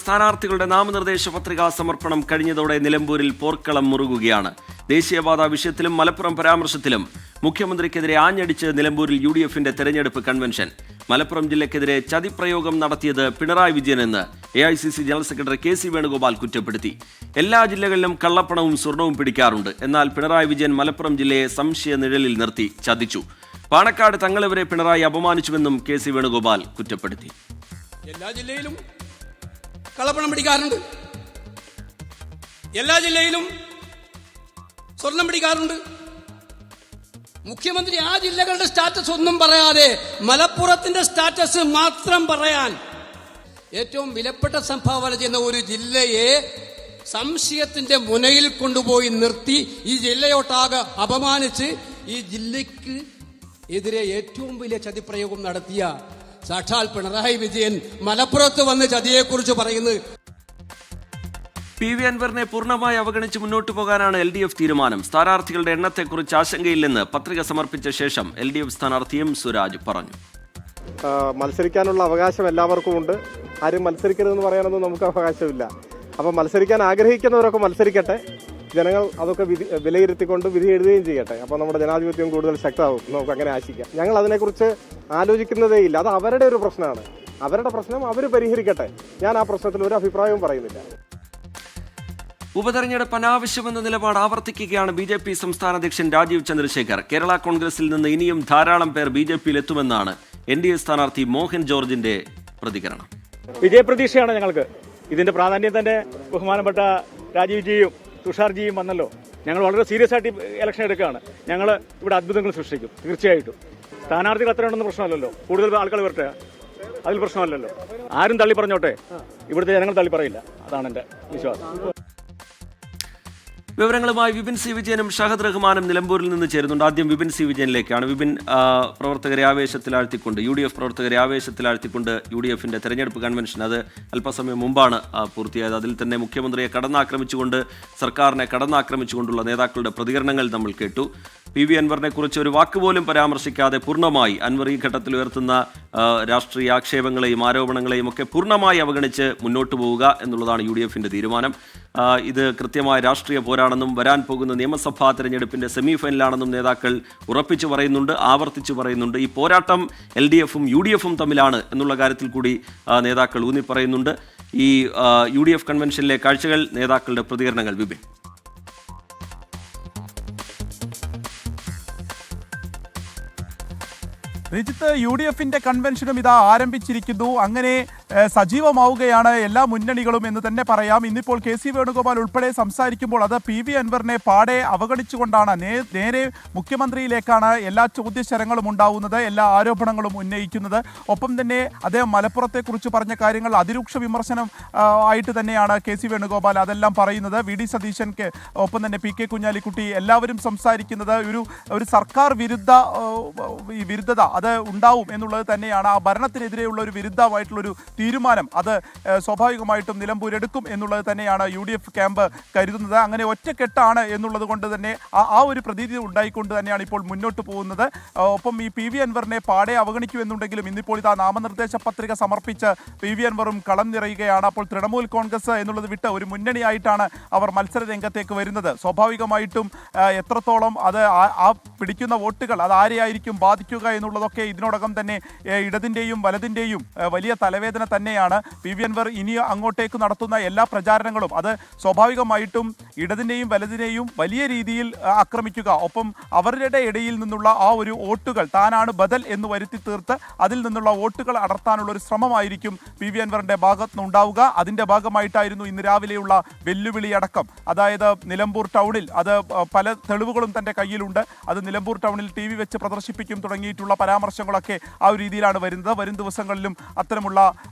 സ്ഥാനാർത്ഥികളുടെ നാമനിർദ്ദേശ പത്രികാ സമർപ്പണം കഴിഞ്ഞതോടെ നിലമ്പൂരിൽ പോർക്കളം മുറുകുകയാണ്. ദേശീയപാതാ വിഷയത്തിലും മലപ്പുറം പരാമർശത്തിലും മുഖ്യമന്ത്രിക്കെതിരെ ആഞ്ഞടിച്ച് നിലമ്പൂരിൽ UDFന്റെ തെരഞ്ഞെടുപ്പ് കൺവെൻഷൻ. മലപ്പുറം ജില്ലയ്ക്കെതിരെ ചതിപ്രയോഗം നടത്തിയത് പിണറായി വിജയനെന്ന് AICC general secretary KC Venugopal കുറ്റപ്പെടുത്തി. എല്ലാ ജില്ലകളിലും കള്ളപ്പണവും സ്വർണവും പിടിക്കാറുണ്ട്. എന്നാൽ പിണറായി വിജയൻ മലപ്പുറം ജില്ലയെ സംശയ നിഴലിൽ നിർത്തി ചതിച്ചു. പാണക്കാട് തങ്ങളിവരെ പിണറായി അപമാനിച്ചുവെന്നും KC വേണുഗോപാൽ കുറ്റപ്പെടുത്തി. എല്ലാ ജില്ലയിലും കള്ളപ്പണം പിടിക്കാറുണ്ട്, എല്ലാ ജില്ലയിലും സ്വർണം പിടിക്കാറുണ്ട്. മുഖ്യമന്ത്രി ആ ജില്ലകളുടെ സ്റ്റാറ്റസ് ഒന്നും പറയാതെ മലപ്പുറത്തിന്റെ സ്റ്റാറ്റസ് മാത്രം പറയാൻ ഏറ്റവും വിലപ്പെട്ട സംഭാവന ചെയ്യുന്ന ഒരു ജില്ലയെ സംശയത്തിന്റെ മുനയിൽ കൊണ്ടുപോയി നിർത്തി ഈ ജില്ലയോട്ടാകെ അപമാനിച്ച് ഈ ജില്ലയ്ക്ക് എതിരെ ഏറ്റവും വലിയ ചതിപ്രയോഗം നടത്തിയ സാക്ഷാൽ പിണറായി വിജയൻ മലപ്പുറത്ത് വന്ന് ചതിയെക്കുറിച്ച് പറയുന്നത്. PV അൻവറിനെ പൂർണ്ണമായി അവഗണിച്ച് മുന്നോട്ടു പോകാനാണ് LDF തീരുമാനം. സ്ഥാനാർത്ഥികളുടെ എണ്ണത്തെക്കുറിച്ച് ആശങ്കയില്ലെന്ന് പത്രിക സമർപ്പിച്ച ശേഷം LDF സ്ഥാനാർത്ഥി M സുരാജ് പറഞ്ഞു. മത്സരിക്കാനുള്ള അവകാശം എല്ലാവർക്കും ഉണ്ട്. ആരും മത്സരിക്കരുതെന്ന് പറയാനൊന്നും നമുക്ക് അവകാശമില്ല. അപ്പം മത്സരിക്കാൻ ആഗ്രഹിക്കുന്നവരൊക്കെ മത്സരിക്കട്ടെ. ജനങ്ങൾ അതൊക്കെ വിലയിരുത്തിക്കൊണ്ട് വിധി എഴുതുകയും ചെയ്യട്ടെ. അപ്പോൾ നമ്മുടെ ജനാധിപത്യം കൂടുതൽ ശക്തമാകും. നമുക്ക് അങ്ങനെ ആശിക്കാം. ഞങ്ങൾ അതിനെക്കുറിച്ച് ആലോചിക്കുന്നതേയില്ല. അത് അവരുടെ ഒരു പ്രശ്നമാണ്. അവരുടെ പ്രശ്നം അവർ പരിഹരിക്കട്ടെ. ഞാൻ ആ പ്രശ്നത്തിൽ ഒരു അഭിപ്രായവും പറയുന്നില്ല. ഉപതെരഞ്ഞെടുപ്പ് അനാവശ്യമെന്ന നിലപാട് ആവർത്തിക്കുകയാണ് BJP സംസ്ഥാന അധ്യക്ഷൻ രാജീവ് ചന്ദ്രശേഖർ. കേരള കോൺഗ്രസിൽ നിന്ന് ഇനിയും ധാരാളം പേർ BJPയിൽ എത്തുമെന്നാണ് NDA സ്ഥാനാർത്ഥി മോഹൻ ജോർജിന്റെ പ്രതികരണം. വിജയപ്രതീക്ഷയാണ് ഞങ്ങൾക്ക്. ഇതിന്റെ പ്രാധാന്യം തന്നെ ബഹുമാനപ്പെട്ട രാജീവ്ജിയും തുഷാർജിയും വന്നല്ലോ. ഞങ്ങൾ വളരെ സീരിയസ് ആയിട്ട് ഇലക്ഷൻ എടുക്കുകയാണ്. ഞങ്ങൾ ഇവിടെ അത്ഭുതങ്ങൾ സൃഷ്ടിക്കും തീർച്ചയായിട്ടും. സ്ഥാനാർത്ഥികൾ എത്ര ഉണ്ടെന്ന് പ്രശ്നമല്ലല്ലോ. കൂടുതൽ ആൾക്കാർ വരട്ടെ, അതിൽ പ്രശ്നമല്ലല്ലോ. ആരും തള്ളി പറഞ്ഞോട്ടെ, ഇവിടുത്തെ ജനങ്ങൾ തള്ളി പറയില്ല. അതാണ് എൻ്റെ വിശ്വാസം. വിവരങ്ങളുമായി വിപിൻ സി വിജയനും ഷഹദ് റഹ്മാനും നിലമ്പൂരിൽ നിന്ന് ചേരുന്നുണ്ട്. ആദ്യം വിപിൻ സി വിജയനിലേക്കാണ്. വിപിൻ, പ്രവർത്തകരെ ആവേശത്തിലാഴ്ത്തിക്കൊണ്ട് UDF പ്രവർത്തകരെ ആവേശത്തിലാഴ്ത്തിക്കൊണ്ട് UDFന്റെ തെരഞ്ഞെടുപ്പ് കൺവെൻഷൻ അത് അല്പസമയം മുമ്പാണ് പൂർത്തിയായത്. അതിൽ തന്നെ മുഖ്യമന്ത്രിയെ കടന്നാക്രമിച്ചുകൊണ്ട്, സർക്കാരിനെ കടന്നാക്രമിച്ചുകൊണ്ടുള്ള നേതാക്കളുടെ പ്രതികരണങ്ങൾ നമ്മൾ കേട്ടു. PV അൻവറിനെ കുറിച്ച് ഒരു വാക്കുപോലും പരാമർശിക്കാതെ പൂർണ്ണമായി അൻവർ ഈ ഘട്ടത്തിൽ ഉയർത്തുന്ന രാഷ്ട്രീയ ആക്ഷേപങ്ങളെയും ആരോപണങ്ങളെയും ഒക്കെ പൂർണ്ണമായി അവഗണിച്ച് മുന്നോട്ട് പോവുക എന്നുള്ളതാണ് UDFന്റെ തീരുമാനം. ഇത് കൃത്യമായ രാഷ്ട്രീയ പോരാണെന്നും വരാൻ പോകുന്ന നിയമസഭാ തെരഞ്ഞെടുപ്പിന്റെ സെമിഫൈനലാണെന്നും നേതാക്കൾ ഉറപ്പിച്ചു പറയുന്നുണ്ട്, ആവർത്തിച്ചു പറയുന്നുണ്ട്. ഈ പോരാട്ടം LDFും UDFും തമ്മിലാണ് എന്നുള്ള കാര്യത്തിൽ കൂടി നേതാക്കൾ ഊന്നി പറയുന്നുണ്ട്. ഈ UDF കൺവെൻഷനിലെ കാഴ്ചകൾ, നേതാക്കളുടെ പ്രതികരണങ്ങൾ വിപിൻ. രജിത്ത്, UDFന്റെ കൺവെൻഷനും ഇതാ ആരംഭിച്ചിരിക്കുന്നു. അങ്ങനെ സജീവമാവുകയാണ് എല്ലാ മുന്നണികളും എന്ന് തന്നെ പറയാം. ഇന്നിപ്പോൾ KC വേണുഗോപാൽ ഉൾപ്പെടെ സംസാരിക്കുമ്പോൾ അത് PV അൻവറിനെ പാടെ അവഗണിച്ചുകൊണ്ടാണ് നേരെ മുഖ്യമന്ത്രിയിലേക്കാണ് എല്ലാ ചോദ്യശരങ്ങളും ഉണ്ടാവുന്നത്, എല്ലാ ആരോപണങ്ങളും ഉന്നയിക്കുന്നത്. ഒപ്പം തന്നെ അദ്ദേഹം മലപ്പുറത്തെക്കുറിച്ച് പറഞ്ഞ കാര്യങ്ങൾ അതിരൂക്ഷ വിമർശനം ആയിട്ട് തന്നെയാണ് KC വേണുഗോപാൽ അതെല്ലാം പറയുന്നത്. VD സതീശൻ, ഒപ്പം തന്നെ PK കുഞ്ഞാലിക്കുട്ടി എല്ലാവരും സംസാരിക്കുന്നത് ഒരു സർക്കാർ വിരുദ്ധത അത് ഉണ്ടാവും എന്നുള്ളത് തന്നെയാണ്. ആ ഭരണത്തിനെതിരെയുള്ള ഒരു വിരുദ്ധമായിട്ടുള്ളൊരു തീരുമാനം അത് സ്വാഭാവികമായിട്ടും നിലമ്പൂർ എടുക്കും എന്നുള്ളത് തന്നെയാണ് UDF ക്യാമ്പ് കരുതുന്നത്. അങ്ങനെ ഒറ്റക്കെട്ടാണ് എന്നുള്ളത് കൊണ്ട് തന്നെ ആ ഒരു പ്രതീതി ഉണ്ടായിക്കൊണ്ട് തന്നെയാണ് ഇപ്പോൾ മുന്നോട്ട് പോകുന്നത്. ഒപ്പം ഈ PV അൻവറിനെ പാടെ അവഗണിക്കുമെന്നുണ്ടെങ്കിലും ഇന്നിപ്പോൾ ഇതാ നാമനിർദ്ദേശ പത്രിക സമർപ്പിച്ച് PV അൻവറും കളം നിറയുകയാണ്. അപ്പോൾ തൃണമൂൽ കോൺഗ്രസ് എന്നുള്ളത് വിട്ട് ഒരു മുന്നണിയായിട്ടാണ് അവർ മത്സര രംഗത്തേക്ക് വരുന്നത്. സ്വാഭാവികമായിട്ടും എത്രത്തോളം അത് ആ പിടിക്കുന്ന വോട്ടുകൾ അത് ആരെയായിരിക്കും ബാധിക്കുക എന്നുള്ളതൊക്കെ ഇതിനോടകം തന്നെ ഇടതിൻ്റെയും വലതിൻ്റെയും വലിയ തലവേദന തന്നെയാണ്. PV അൻവർ ഇനി അങ്ങോട്ടേക്ക് നടത്തുന്ന എല്ലാ പ്രചാരണങ്ങളും അത് സ്വാഭാവികമായിട്ടും ഇടതിൻ്റെയും വലതിനെയും വലിയ രീതിയിൽ ആക്രമിക്കുക, ഒപ്പം അവരുടെ ഇടയിൽ നിന്നുള്ള ആ ഒരു വോട്ടുകൾ താനാണ് ബദൽ എന്ന് വരുത്തി തീർത്ത് അതിൽ നിന്നുള്ള വോട്ടുകൾ അടർത്താനുള്ള ഒരു ശ്രമമായിരിക്കും PV അൻവറിൻ്റെ ഭാഗത്ത് നിന്നുണ്ടാവുക. അതിൻ്റെ ഭാഗമായിട്ടായിരുന്നു ഇന്ന് രാവിലെയുള്ള വെല്ലുവിളി അടക്കം. അതായത് നിലമ്പൂർ ടൗണിൽ അത് പല തെളിവുകളും തൻ്റെ കയ്യിലുണ്ട്. അത് നിലമ്പൂർ ടൗണിൽ TV വെച്ച് പ്രദർശിപ്പിക്കും തുടങ്ങിയിട്ടുള്ള പരാമർശങ്ങളൊക്കെ ആ ഒരു രീതിയിലാണ് വരുന്നത്. വരും ദിവസങ്ങളിലും അത്തരമുള്ള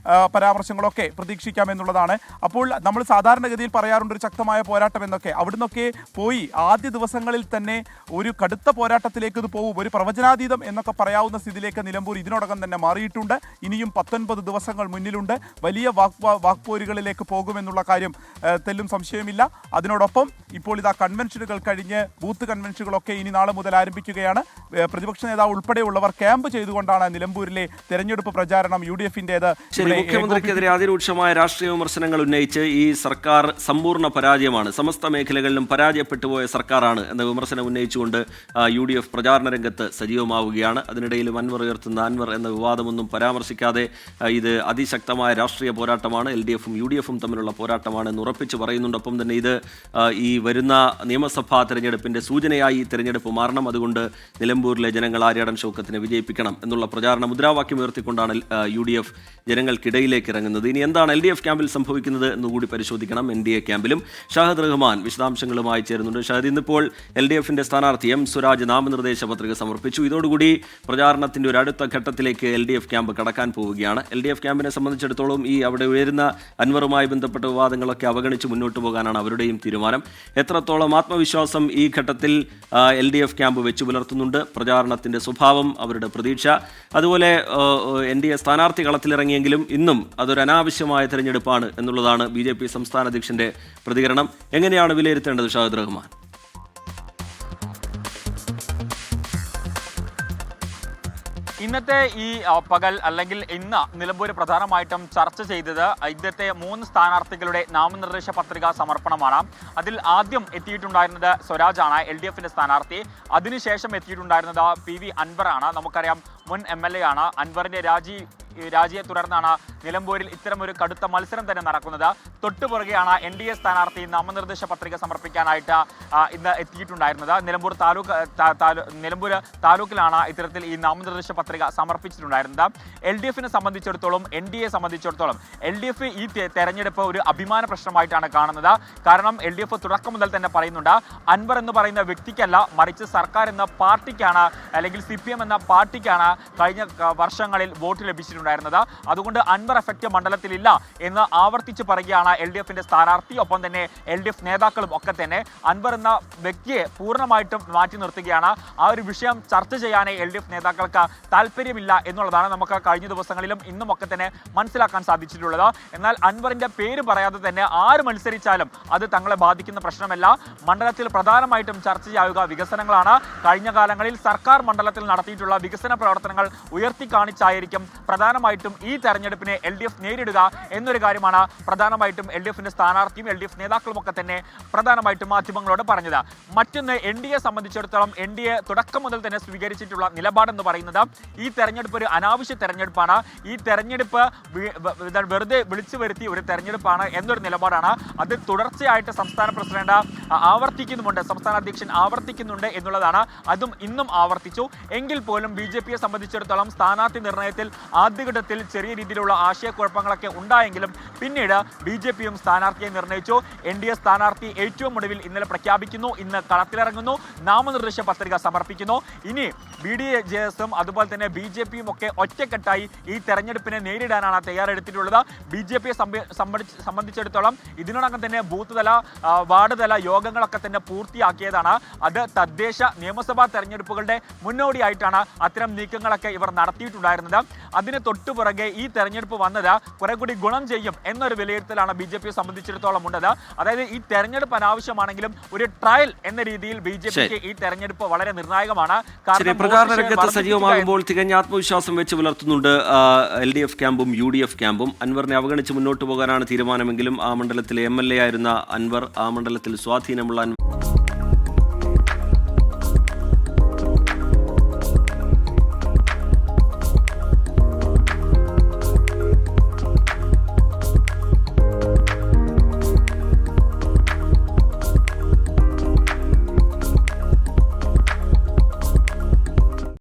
പരാമർശങ്ങളൊക്കെ പ്രതീക്ഷിക്കാമെന്നുള്ളതാണ്. അപ്പോൾ നമ്മൾ സാധാരണഗതിയിൽ പറയാറുണ്ട് ഒരു ശക്തമായ പോരാട്ടം എന്നൊക്കെ. അവിടുന്നൊക്കെ പോയി ആദ്യ ദിവസങ്ങളിൽ തന്നെ ഒരു കടുത്ത പോരാട്ടത്തിലേക്ക് ഇത് പോകും, ഒരു പ്രവചനാതീതം എന്നൊക്കെ പറയാവുന്ന സ്ഥിതിയിലേക്ക് നിലമ്പൂർ ഇതിനോടകം തന്നെ മാറിയിട്ടുണ്ട്. ഇനിയും 19 ദിവസങ്ങൾ മുന്നിലുണ്ട്. വലിയ വാക്പോരുകളിലേക്ക് പോകുമെന്നുള്ള കാര്യം തെല്ലും സംശയമില്ല. അതിനോടൊപ്പം ഇപ്പോൾ ഇതാ കൺവെൻഷനുകൾ കഴിഞ്ഞ് ബൂത്ത് കൺവെൻഷനുകളൊക്കെ ഇനി നാളെ മുതൽ ആരംഭിക്കുകയാണ്. പ്രതിപക്ഷ നേതാവ് ഉൾപ്പെടെയുള്ളവർ ക്യാമ്പ് ക്യാമ്പ് ചെയ്തുകൊണ്ടാണ് നിലമ്പൂരിലെ തെരഞ്ഞെടുപ്പ് പ്രചാരണം UDF-ന്റേത്. ശരി, മുഖ്യമന്ത്രിക്കെതിരെ അതിരൂക്ഷമായ രാഷ്ട്രീയ വിമർശനങ്ങൾ ഉന്നയിച്ച് ഈ സർക്കാർ സമ്പൂർണ്ണ പരാജയമാണ്, സമസ്ത മേഖലകളിലും പരാജയപ്പെട്ടുപോയ സർക്കാരാണ് എന്ന വിമർശനം ഉന്നയിച്ചുകൊണ്ട് UDF പ്രചാരണ രംഗത്ത് സജീവമാവുകയാണ്. അതിനിടയിലും അൻവർ ഉയർത്തുന്ന അൻവർ എന്ന വിവാദമൊന്നും പരാമർശിക്കാതെ ഇത് അതിശക്തമായ രാഷ്ട്രീയ പോരാട്ടമാണ്, LDF-ഉം UDF-ഉം തമ്മിലുള്ള പോരാട്ടമാണ് എന്ന് ഉറപ്പിച്ച് പറയുന്നുണ്ട്. ഒപ്പം തന്നെ ഇത് ഈ വരുന്ന നിയമസഭാ തെരഞ്ഞെടുപ്പിന്റെ സൂചനയായി ഈ തെരഞ്ഞെടുപ്പ് മാറണം, അതുകൊണ്ട് നിലമ്പൂരിലെ ജനങ്ങൾ ആര്യാടൻ ഷൗക്കത്തിനെ വിജയിപ്പിക്കണം എന്നുള്ള പ്രചാരണ മുദ്രാവാക്യം ഉയർത്തിക്കൊണ്ടാണ് UDF ജനങ്ങൾക്കിടയിലേക്ക് ഇറങ്ങുന്നത്. ഇനി എന്താണ് LDF ക്യാമ്പിൽ സംഭവിക്കുന്നത് എന്നുകൂടി പരിശോധിക്കണം. NDA ക്യാമ്പിലും ഷാഹദ് റഹ്മാൻ വിശദാംശങ്ങളുമായി ചേരുന്നുണ്ട്. ഷാഹദ്, ഇന്നിപ്പോൾ LDF-ന്റെ സ്ഥാനാർത്ഥി M സുരാജ് നാമനിർദ്ദേശ പത്രിക സമർപ്പിച്ചു. ഇതോടുകൂടി പ്രചാരണത്തിന്റെ ഒരു അടുത്ത ഘട്ടത്തിലേക്ക് LDF ക്യാമ്പ് കടക്കാൻ പോവുകയാണ്. LDF ക്യാമ്പിനെ സംബന്ധിച്ചിടത്തോളം ഈ അവിടെ ഉയരുന്ന അൻവറുമായി ബന്ധപ്പെട്ട വിവാദങ്ങളൊക്കെ അവഗണിച്ച് മുന്നോട്ട് പോകാനാണ് അവരുടെയും തീരുമാനം. എത്രത്തോളം ആത്മവിശ്വാസം ഈ ഘട്ടത്തിൽ LDF ക്യാമ്പ് വെച്ചു പുലർത്തുന്നുണ്ട്, പ്രചാരണത്തിന്റെ സ്വഭാവം, അവരുടെ പ്രതീക്ഷ, അതുപോലെ NDA സ്ഥാനാർത്ഥി കളത്തിലിറങ്ങിയെങ്കിലും ഇന്നും അതൊരു അനാവശ്യമായ തെരഞ്ഞെടുപ്പാണ് എന്നുള്ളതാണ് BJP സംസ്ഥാന അധ്യക്ഷന്റെ പ്രതികരണം. എങ്ങനെയാണ് വിലയിരുത്തേണ്ടത് ഷാഹിദ് റഹ്മാൻ? ഇന്നത്തെ ഈ പകൽ അല്ലെങ്കിൽ ഇന്ന് നിലമ്പൂർ പ്രധാനമായിട്ടും ചർച്ച ചെയ്തത് ഇന്നത്തെ 3 സ്ഥാനാർത്ഥികളുടെ നാമനിർദ്ദേശ പത്രിക സമർപ്പണമാണ്. അതിൽ ആദ്യം എത്തിയിട്ടുണ്ടായിരുന്നത് സ്വരാജാണ്, LDF-ന്റെ സ്ഥാനാർത്ഥി. അതിനുശേഷം എത്തിയിട്ടുണ്ടായിരുന്നത് PV അൻവറാണ്. നമുക്കറിയാം, മുൻ MLA ആണ്. അൻവറിന്റെ രാജിയെ തുടർന്നാണ് നിലമ്പൂരിൽ ഇത്തരമൊരു കടുത്ത മത്സരം തന്നെ നടക്കുന്നത്. തൊട്ടുപുറകെയാണ് NDA സ്ഥാനാർത്ഥി നാമനിർദ്ദേശ പത്രിക സമർപ്പിക്കാനായിട്ട് ഇന്ന് എത്തിയിട്ടുണ്ടായിരുന്നത്. നിലമ്പൂർ താലൂക്കിലാണ് ഇത്തരത്തിൽ ഈ നാമനിർദ്ദേശ പത്രിക സമർപ്പിച്ചിട്ടുണ്ടായിരുന്നത്. LDF-നെ സംബന്ധിച്ചിടത്തോളം, NDA സംബന്ധിച്ചിടത്തോളം LDF ഈ തെരഞ്ഞെടുപ്പ് ഒരു അഭിമാന പ്രശ്നമായിട്ടാണ് കാണുന്നത്. കാരണം LDF തുടക്കം മുതൽ തന്നെ പറയുന്നുണ്ട്, അൻവർ എന്ന് പറയുന്ന വ്യക്തിക്കല്ല, മറിച്ച് സർക്കാർ എന്ന പാർട്ടിക്കാണ്, അല്ലെങ്കിൽ CPM എന്ന പാർട്ടിക്കാണ് കഴിഞ്ഞ വർഷങ്ങളിൽ വോട്ട് ലഭിച്ചിട്ടുണ്ടായിരുന്നത്. അതുകൊണ്ട് അൻവർ എഫക്റ്റ് മണ്ഡലത്തിലില്ല എന്ന് ആവർത്തിച്ച് പറയുകയാണ് LDF-ന്റെ സ്ഥാനാർത്ഥി. ഒപ്പം തന്നെ LDF നേതാക്കളും ഒക്കെ തന്നെ അൻവർ എന്ന വ്യക്തിയെ പൂർണ്ണമായിട്ടും മാറ്റി നിർത്തുകയാണ്. ആ ഒരു വിഷയം ചർച്ച ചെയ്യാനേ LDF നേതാക്കൾക്ക് താല്പര്യമില്ല എന്നുള്ളതാണ് നമുക്ക് കഴിഞ്ഞ ദിവസങ്ങളിലും ഇന്നും ഒക്കെ തന്നെ മനസ്സിലാക്കാൻ സാധിച്ചിട്ടുള്ളത്. എന്നാൽ അൻവറിന്റെ പേര് പറയാതെ തന്നെ ആര് മത്സരിച്ചാലും അത് തങ്ങളെ ബാധിക്കുന്ന പ്രശ്നമല്ല. മണ്ഡലത്തിൽ പ്രധാനമായിട്ടും ചർച്ചയാവുക വികസനങ്ങളാണ്. കഴിഞ്ഞ കാലങ്ങളിൽ സർക്കാർ മണ്ഡലത്തിൽ നടത്തിയിട്ടുള്ള വികസന പ്രവർത്തനങ്ങൾ ഉയർത്തി കാണിച്ചായിരിക്കും പ്രധാനമായിട്ടും ഈ തെരഞ്ഞെടുപ്പിനെ LDF നേരിടുക എന്നൊരു കാര്യമാണ് പ്രധാനമായിട്ടും LDF-ന്റെ സ്ഥാനാർത്ഥിയും LDF നേതാക്കളും ഒക്കെ തന്നെ പ്രധാനമായിട്ടും മാധ്യമങ്ങളോട് പറഞ്ഞത്. മറ്റൊന്ന്, NDA സംബന്ധിച്ചിടത്തോളം NDA തുടക്കം മുതൽ തന്നെ സ്വീകരിച്ചിട്ടുള്ള നിലപാടെന്ന് പറയുന്നത് ഈ തെരഞ്ഞെടുപ്പ് ഒരു അനാവശ്യ തെരഞ്ഞെടുപ്പാണ്, ഈ തെരഞ്ഞെടുപ്പ് വെറുതെ വിളിച്ചു വരുത്തിയ ഒരു തെരഞ്ഞെടുപ്പാണ് എന്നൊരു നിലപാടാണ്. അത് തുടർച്ചയായിട്ട് സംസ്ഥാന പ്രസിഡന്റ് ആവർത്തിക്കുന്നുമുണ്ട്, സംസ്ഥാന അധ്യക്ഷൻ ആവർത്തിക്കുന്നുണ്ട് എന്നുള്ളതാണ്. അതും ഇന്നും ആവർത്തിച്ചു. എങ്കിൽ പോലും BJP-യെ സംബന്ധിച്ചിടത്തോളം സ്ഥാനാർത്ഥി നിർണയത്തിൽ ആദ്യഘട്ടത്തിൽ ചെറിയ രീതിയിലുള്ള ആശയക്കുഴപ്പങ്ങളൊക്കെ ഉണ്ടായെങ്കിലും പിന്നീട് BJP-യും സ്ഥാനാർത്ഥിയെ നിർണയിച്ചു. NDA സ്ഥാനാർത്ഥി ഏറ്റവും ഒടുവിൽ ഇന്നലെ പ്രഖ്യാപിക്കുന്നു, ഇന്ന് കളത്തിലിറങ്ങുന്നു, നാമനിർദ്ദേശ പത്രിക സമർപ്പിക്കുന്നു. ഇനി BDJS-ഉം അതുപോലെ തന്നെ BJP-യും ഒക്കെ ഒറ്റക്കെട്ടായി ഈ തെരഞ്ഞെടുപ്പിനെ നേരിടാനാണ് തയ്യാറെടുത്തിട്ടുള്ളത്. BJP-യെ സംബന്ധിച്ചിടത്തോളം ഇതിനോടകം തന്നെ ബൂത്ത് തല, വാർഡ് തല യോഗങ്ങളൊക്കെ തന്നെ പൂർത്തിയാക്കിയതാണ്. അത് തദ്ദേശ നിയമസഭാ തെരഞ്ഞെടുപ്പുകളുടെ മുന്നോടിയായിട്ടാണ് അത്തരം നീക്കങ്ങളൊക്കെ ഇവർ നടത്തിയിട്ടുണ്ടായിരുന്നത്. അതിന് തൊട്ടുപുറകെ ഈ തെരഞ്ഞെടുപ്പ് വന്നത് കുറെ കൂടി ഗുണം ചെയ്യും എന്നൊരു വിലയിരുത്തലാണ് BJP-യെ സംബന്ധിച്ചിടത്തോളം ഉള്ളത്. അതായത് ഈ തെരഞ്ഞെടുപ്പ് അനാവശ്യമാണെങ്കിലും ഒരു ട്രയൽ എന്ന രീതിയിൽ BJP-ക്ക് ഈ തെരഞ്ഞെടുപ്പ് വളരെ നിർണായകമാണ്. പ്രചാരണ രംഗത്ത് സജീവമാകുമ്പോൾ തികഞ്ഞ ആത്മവിശ്വാസം വെച്ച് പുലർത്തുന്നുണ്ട് LDF ക്യാമ്പും UDF ക്യാമ്പും. അൻവറിനെ അവഗണിച്ച് മുന്നോട്ട് പോകാനാണ് തീരുമാനമെങ്കിലും ആ മണ്ഡലത്തിലെ MLA ആയിരുന്ന അൻവർ, ആ മണ്ഡലത്തിൽ സ്വാധീനമുള്ള